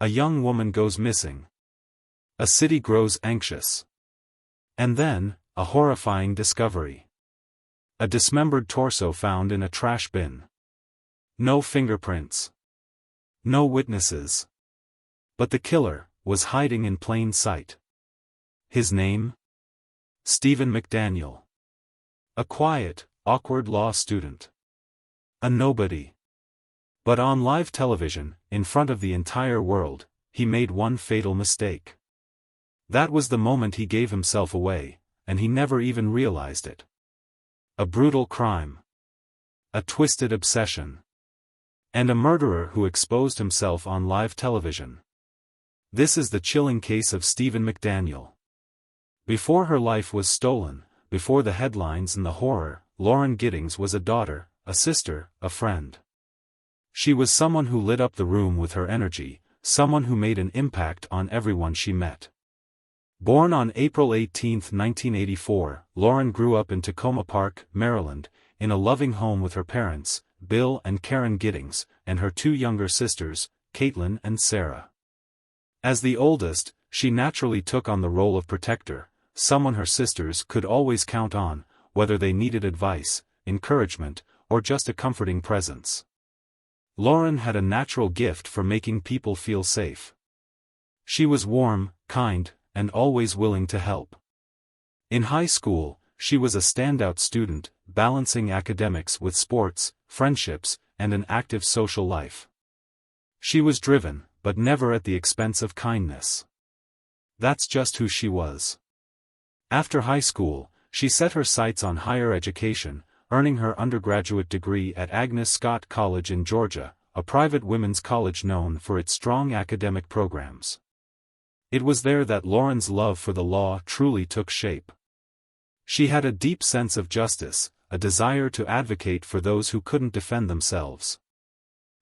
A young woman goes missing. A city grows anxious. And then, a horrifying discovery. A dismembered torso found in a trash bin. No fingerprints. No witnesses. But the killer was hiding in plain sight. His name? Stephen McDaniel. A quiet, awkward law student. A nobody. But on live television, in front of the entire world, he made one fatal mistake. That was the moment he gave himself away, and he never even realized it. A brutal crime. A twisted obsession. And a murderer who exposed himself on live television. This is the chilling case of Stephen McDaniel. Before her life was stolen, before the headlines and the horror, Lauren Giddings was a daughter, a sister, a friend. She was someone who lit up the room with her energy, someone who made an impact on everyone she met. Born on April 18, 1984, Lauren grew up in Tacoma Park, Maryland, in a loving home with her parents, Bill and Karen Giddings, and her two younger sisters, Caitlin and Sarah. As the oldest, she naturally took on the role of protector, someone her sisters could always count on, whether they needed advice, encouragement, or just a comforting presence. Lauren had a natural gift for making people feel safe. She was warm, kind, and always willing to help. In high school, she was a standout student, balancing academics with sports, friendships, and an active social life. She was driven, but never at the expense of kindness. That's just who she was. After high school, she set her sights on higher education, earning her undergraduate degree at Agnes Scott College in Georgia, a private women's college known for its strong academic programs. It was there that Lauren's love for the law truly took shape. She had a deep sense of justice, a desire to advocate for those who couldn't defend themselves.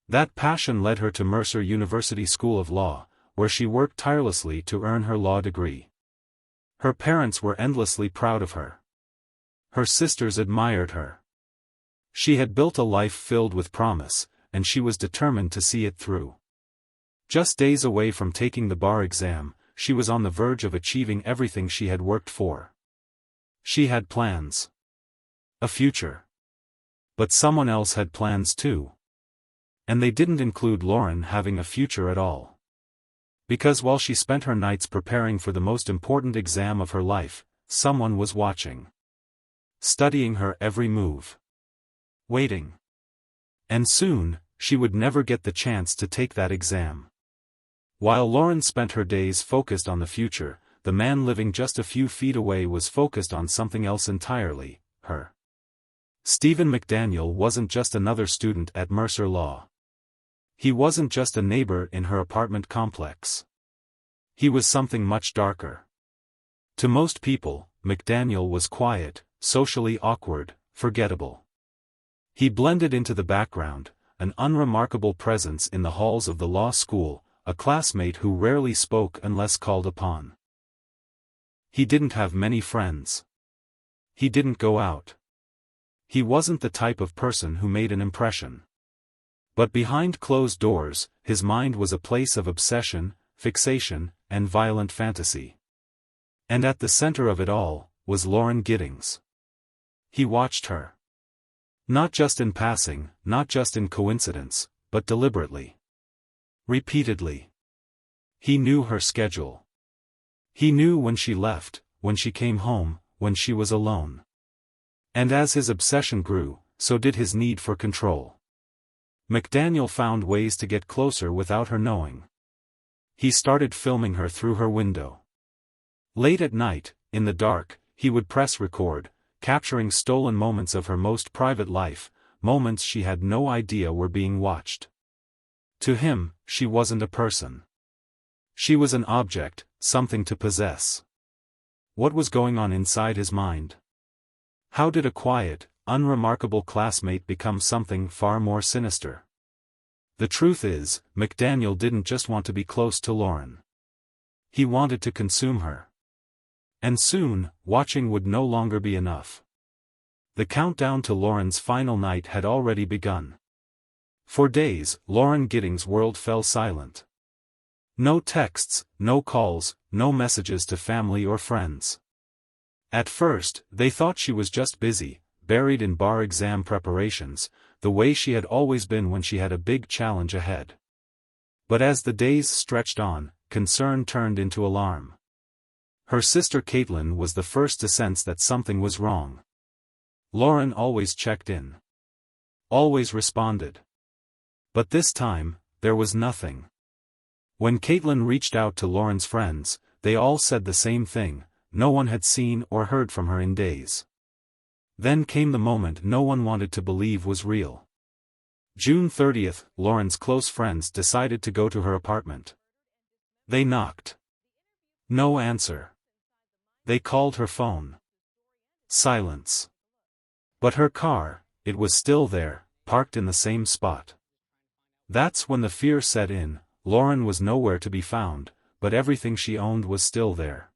That passion led her to Mercer University School of Law, where she worked tirelessly to earn her law degree. Her parents were endlessly proud of her. Her sisters admired her. She had built a life filled with promise, and she was determined to see it through. Just days away from taking the bar exam, she was on the verge of achieving everything she had worked for. She had plans. A future. But someone else had plans too. And they didn't include Lauren having a future at all. Because while she spent her nights preparing for the most important exam of her life, someone was watching. Studying her every move. Waiting. And soon, she would never get the chance to take that exam. While Lauren spent her days focused on the future, the man living just a few feet away was focused on something else entirely, her. Stephen McDaniel wasn't just another student at Mercer Law. He wasn't just a neighbor in her apartment complex. He was something much darker. To most people, McDaniel was quiet, socially awkward, forgettable. He blended into the background, an unremarkable presence in the halls of the law school, a classmate who rarely spoke unless called upon. He didn't have many friends. He didn't go out. He wasn't the type of person who made an impression. But behind closed doors, his mind was a place of obsession, fixation, and violent fantasy. And at the center of it all, was Lauren Giddings. He watched her. Not just in passing, not just in coincidence, but deliberately. Repeatedly. He knew her schedule. He knew when she left, when she came home, when she was alone. And as his obsession grew, so did his need for control. McDaniel found ways to get closer without her knowing. He started filming her through her window. Late at night, in the dark, he would press record, capturing stolen moments of her most private life, moments she had no idea were being watched. To him, she wasn't a person. She was an object, something to possess. What was going on inside his mind? How did a quiet, unremarkable classmate become something far more sinister? The truth is, McDaniel didn't just want to be close to Lauren. He wanted to consume her. And soon, watching would no longer be enough. The countdown to Lauren's final night had already begun. For days, Lauren Giddings' world fell silent. No texts, no calls, no messages to family or friends. At first, they thought she was just busy, buried in bar exam preparations, the way she had always been when she had a big challenge ahead. But as the days stretched on, concern turned into alarm. Her sister Caitlin was the first to sense that something was wrong. Lauren always checked in. Always responded. But this time, there was nothing. When Caitlin reached out to Lauren's friends, they all said the same thing: no one had seen or heard from her in days. Then came the moment no one wanted to believe was real. June 30th, Lauren's close friends decided to go to her apartment. They knocked. No answer. They called her phone. Silence. But her car, it was still there, parked in the same spot. That's when the fear set in. Lauren was nowhere to be found, but everything she owned was still there.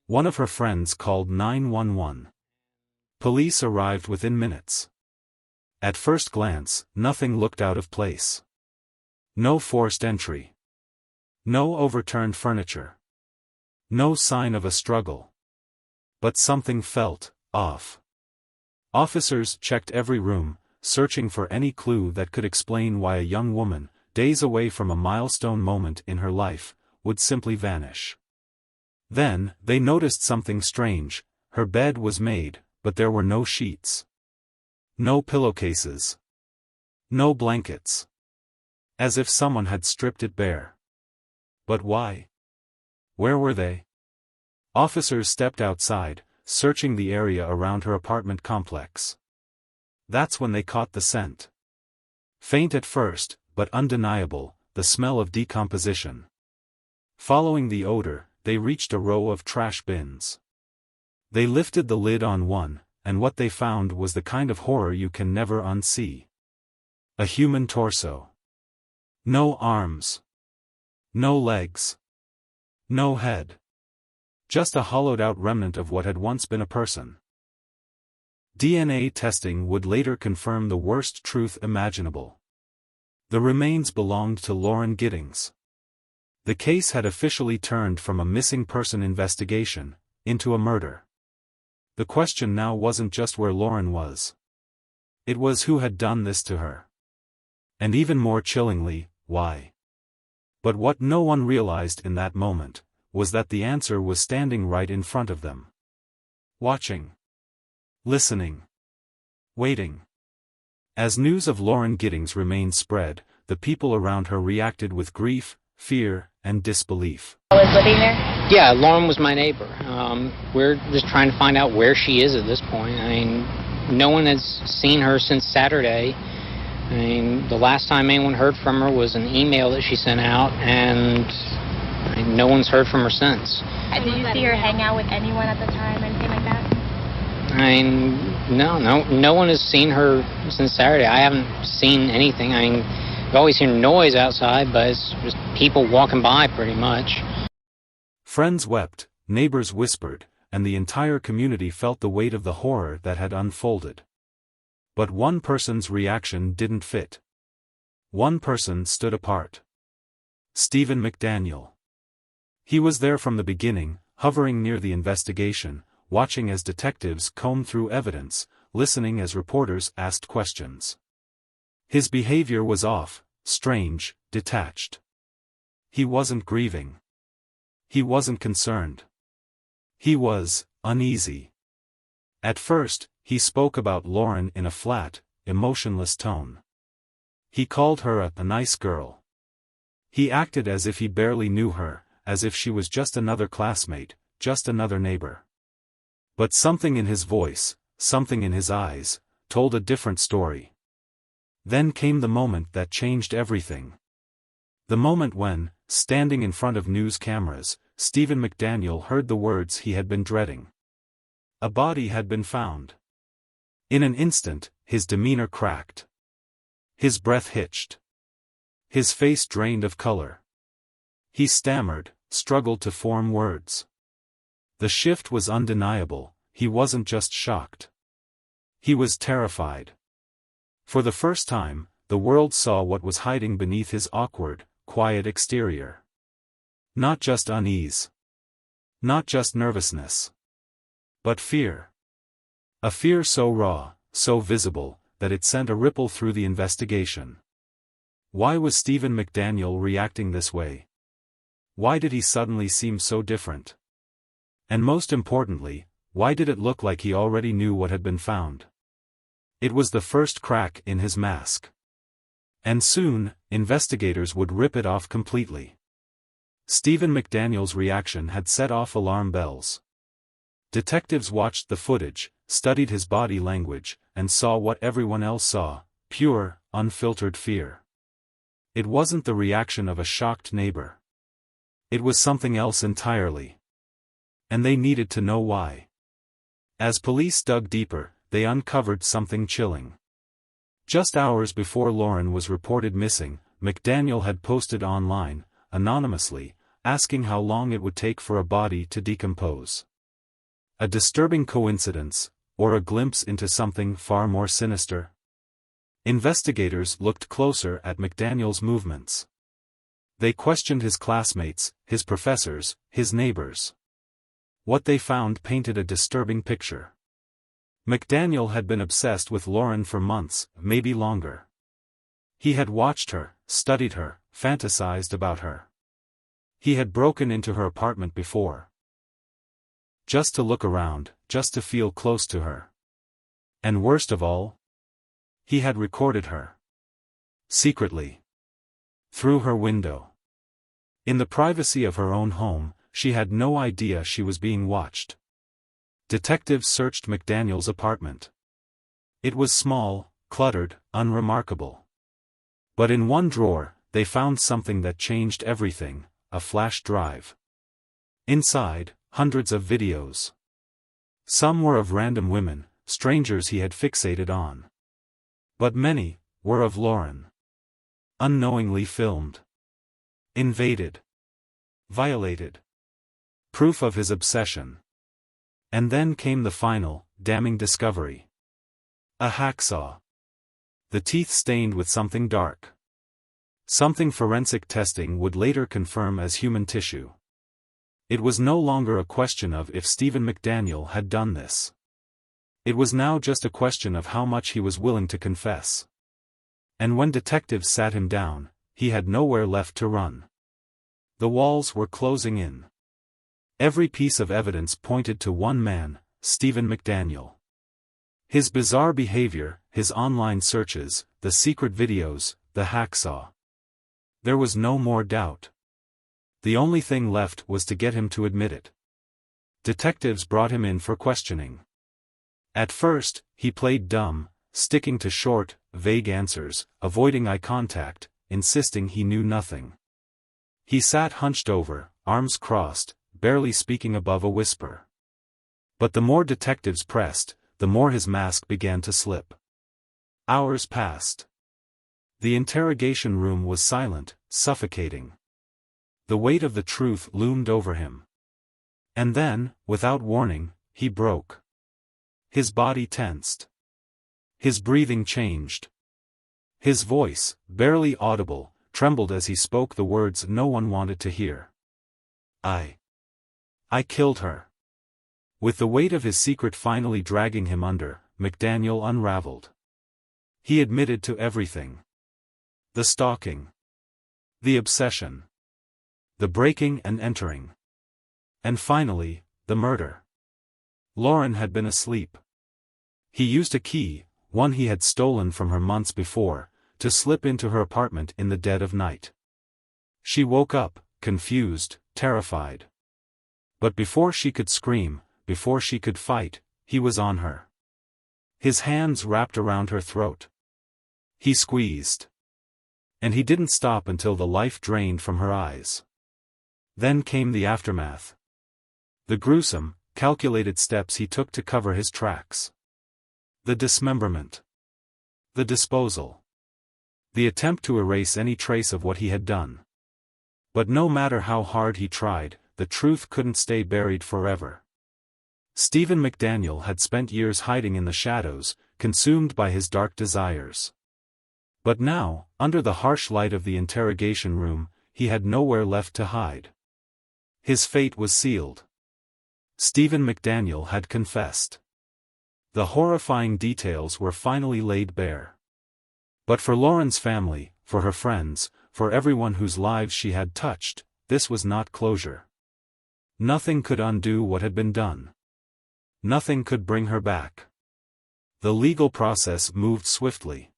One of her friends called 911. Police arrived within minutes. At first glance, nothing looked out of place. No forced entry. No overturned furniture. No sign of a struggle. But something felt off. Officers checked every room, searching for any clue that could explain why a young woman, days away from a milestone moment in her life, would simply vanish. Then, they noticed something strange. Her bed was made, but there were no sheets. No pillowcases. No blankets. As if someone had stripped it bare. But why? Where were they? Officers stepped outside, searching the area around her apartment complex. That's when they caught the scent. Faint at first, but undeniable, the smell of decomposition. Following the odor, they reached a row of trash bins. They lifted the lid on one, and what they found was the kind of horror you can never unsee. A human torso. No arms. No legs. No head. Just a hollowed-out remnant of what had once been a person. DNA testing would later confirm the worst truth imaginable. The remains belonged to Lauren Giddings. The case had officially turned from a missing person investigation into a murder. The question now wasn't just where Lauren was. It was who had done this to her. And even more chillingly, why. But what no one realized in that moment was that the answer was standing right in front of them. Watching. Listening. Waiting. As news of Lauren Giddings remained spread, the people around her reacted with grief, fear, and disbelief. I was living there? Yeah, Lauren was my neighbor. We're just trying to find out where she is at this point. I mean, no one has seen her since Saturday. I mean, the last time anyone heard from her was an email that she sent out, and no one's heard from her since. Did you see her hang out with anyone at the time or anything like that? I mean, no one has seen her since Saturday. I haven't seen anything. I mean, you always hear noise outside, but it's just people walking by pretty much. Friends wept, neighbors whispered, and the entire community felt the weight of the horror that had unfolded. But one person's reaction didn't fit. One person stood apart. Stephen McDaniel. He was there from the beginning, hovering near the investigation, watching as detectives combed through evidence, listening as reporters asked questions. His behavior was off, strange, detached. He wasn't grieving. He wasn't concerned. He was uneasy. At first, he spoke about Lauren in a flat, emotionless tone. He called her a nice girl. He acted as if he barely knew her, as if she was just another classmate, just another neighbor. But something in his voice, something in his eyes, told a different story. Then came the moment that changed everything. The moment when, standing in front of news cameras, Stephen McDaniel heard the words he had been dreading. A body had been found. In an instant, his demeanor cracked. His breath hitched. His face drained of color. He stammered, struggled to form words. The shift was undeniable. He wasn't just shocked. He was terrified. For the first time, the world saw what was hiding beneath his awkward, quiet exterior. Not just unease. Not just nervousness. But fear. A fear so raw, so visible, that it sent a ripple through the investigation. Why was Stephen McDaniel reacting this way? Why did he suddenly seem so different? And most importantly, why did it look like he already knew what had been found? It was the first crack in his mask. And soon, investigators would rip it off completely. Stephen McDaniel's reaction had set off alarm bells. Detectives watched the footage, studied his body language, and saw what everyone else saw: pure, unfiltered fear. It wasn't the reaction of a shocked neighbor. It was something else entirely. And they needed to know why. As police dug deeper, they uncovered something chilling. Just hours before Lauren was reported missing, McDaniel had posted online, anonymously, asking how long it would take for a body to decompose. A disturbing coincidence, or a glimpse into something far more sinister? Investigators looked closer at McDaniel's movements. They questioned his classmates, his professors, his neighbors. What they found painted a disturbing picture. McDaniel had been obsessed with Lauren for months, maybe longer. He had watched her, studied her, fantasized about her. He had broken into her apartment before. Just to look around, just to feel close to her. And worst of all, he had recorded her. Secretly. Through her window. In the privacy of her own home, she had no idea she was being watched. Detectives searched McDaniel's apartment. It was small, cluttered, unremarkable. But in one drawer, they found something that changed everything: a flash drive. Inside, hundreds of videos. Some were of random women, strangers he had fixated on. But many were of Lauren. Unknowingly filmed. Invaded. Violated. Proof of his obsession. And then came the final, damning discovery. A hacksaw. The teeth stained with something dark. Something forensic testing would later confirm as human tissue. It was no longer a question of if Stephen McDaniel had done this. It was now just a question of how much he was willing to confess. And when detectives sat him down, he had nowhere left to run. The walls were closing in. Every piece of evidence pointed to one man, Stephen McDaniel. His bizarre behavior, his online searches, the secret videos, the hacksaw. There was no more doubt. The only thing left was to get him to admit it. Detectives brought him in for questioning. At first, he played dumb, sticking to short, vague answers, avoiding eye contact, insisting he knew nothing. He sat hunched over, arms crossed, barely speaking above a whisper. But the more detectives pressed, the more his mask began to slip. Hours passed. The interrogation room was silent, suffocating. The weight of the truth loomed over him. And then, without warning, he broke. His body tensed. His breathing changed. His voice, barely audible, trembled as he spoke the words no one wanted to hear. I killed her. With the weight of his secret finally dragging him under, McDaniel unraveled. He admitted to everything. The stalking. The obsession. The breaking and entering. And finally, the murder. Lauren had been asleep. He used a key, one he had stolen from her months before, to slip into her apartment in the dead of night. She woke up, confused, terrified. But before she could scream, before she could fight, he was on her. His hands wrapped around her throat. He squeezed. And he didn't stop until the life drained from her eyes. Then came the aftermath. The gruesome, calculated steps he took to cover his tracks. The dismemberment. The disposal. The attempt to erase any trace of what he had done. But no matter how hard he tried, the truth couldn't stay buried forever. Stephen McDaniel had spent years hiding in the shadows, consumed by his dark desires. But now, under the harsh light of the interrogation room, he had nowhere left to hide. His fate was sealed. Stephen McDaniel had confessed. The horrifying details were finally laid bare. But for Lauren's family, for her friends, for everyone whose lives she had touched, this was not closure. Nothing could undo what had been done. Nothing could bring her back. The legal process moved swiftly.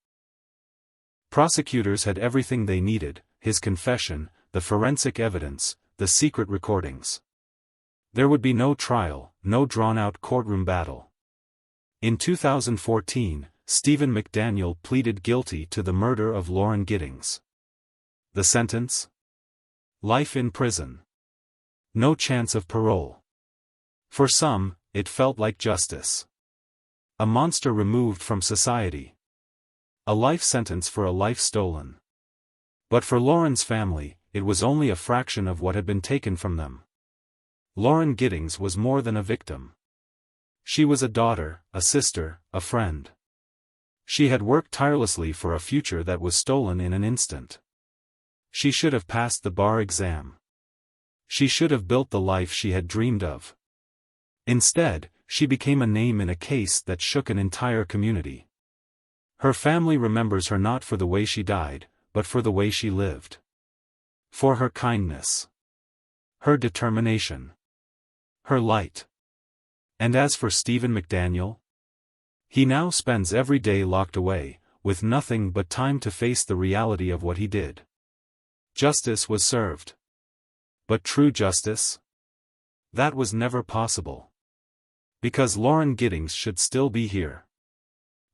Prosecutors had everything they needed: his confession, the forensic evidence, the secret recordings. There would be no trial, no drawn-out courtroom battle. In 2014, Stephen McDaniel pleaded guilty to the murder of Lauren Giddings. The sentence? Life in prison. No chance of parole. For some, it felt like justice. A monster removed from society. A life sentence for a life stolen. But for Lauren's family, it was only a fraction of what had been taken from them. Lauren Giddings was more than a victim. She was a daughter, a sister, a friend. She had worked tirelessly for a future that was stolen in an instant. She should have passed the bar exam. She should have built the life she had dreamed of. Instead, she became a name in a case that shook an entire community. Her family remembers her not for the way she died, but for the way she lived. For her kindness. Her determination. Her light. And as for Stephen McDaniel? He now spends every day locked away, with nothing but time to face the reality of what he did. Justice was served. But true justice? That was never possible. Because Lauren Giddings should still be here.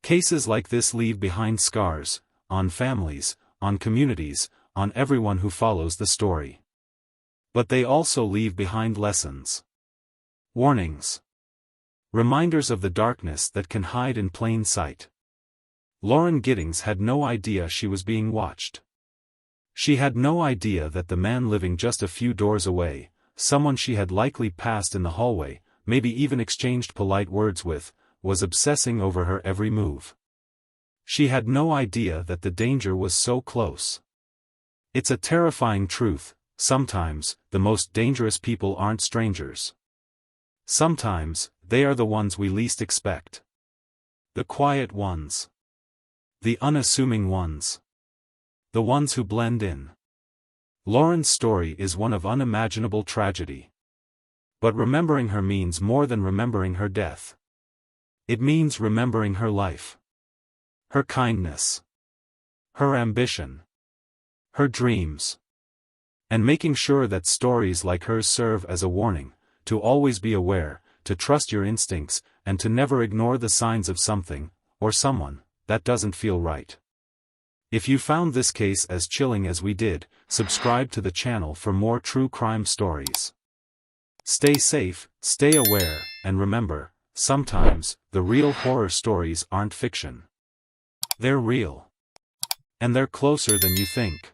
Cases like this leave behind scars, on families, on communities, on everyone who follows the story. But they also leave behind lessons. Warnings. Reminders of the darkness that can hide in plain sight. Lauren Giddings had no idea she was being watched. She had no idea that the man living just a few doors away, someone she had likely passed in the hallway, maybe even exchanged polite words with, was obsessing over her every move. She had no idea that the danger was so close. It's a terrifying truth: sometimes, the most dangerous people aren't strangers. Sometimes, they are the ones we least expect. The quiet ones. The unassuming ones. The ones who blend in. Lauren's story is one of unimaginable tragedy. But remembering her means more than remembering her death. It means remembering her life. Her kindness. Her ambition. Her dreams. And making sure that stories like hers serve as a warning, to always be aware, to trust your instincts, and to never ignore the signs of something, or someone, that doesn't feel right. If you found this case as chilling as we did, subscribe to the channel for more true crime stories. Stay safe, stay aware, and remember, sometimes, the real horror stories aren't fiction. They're real. And they're closer than you think.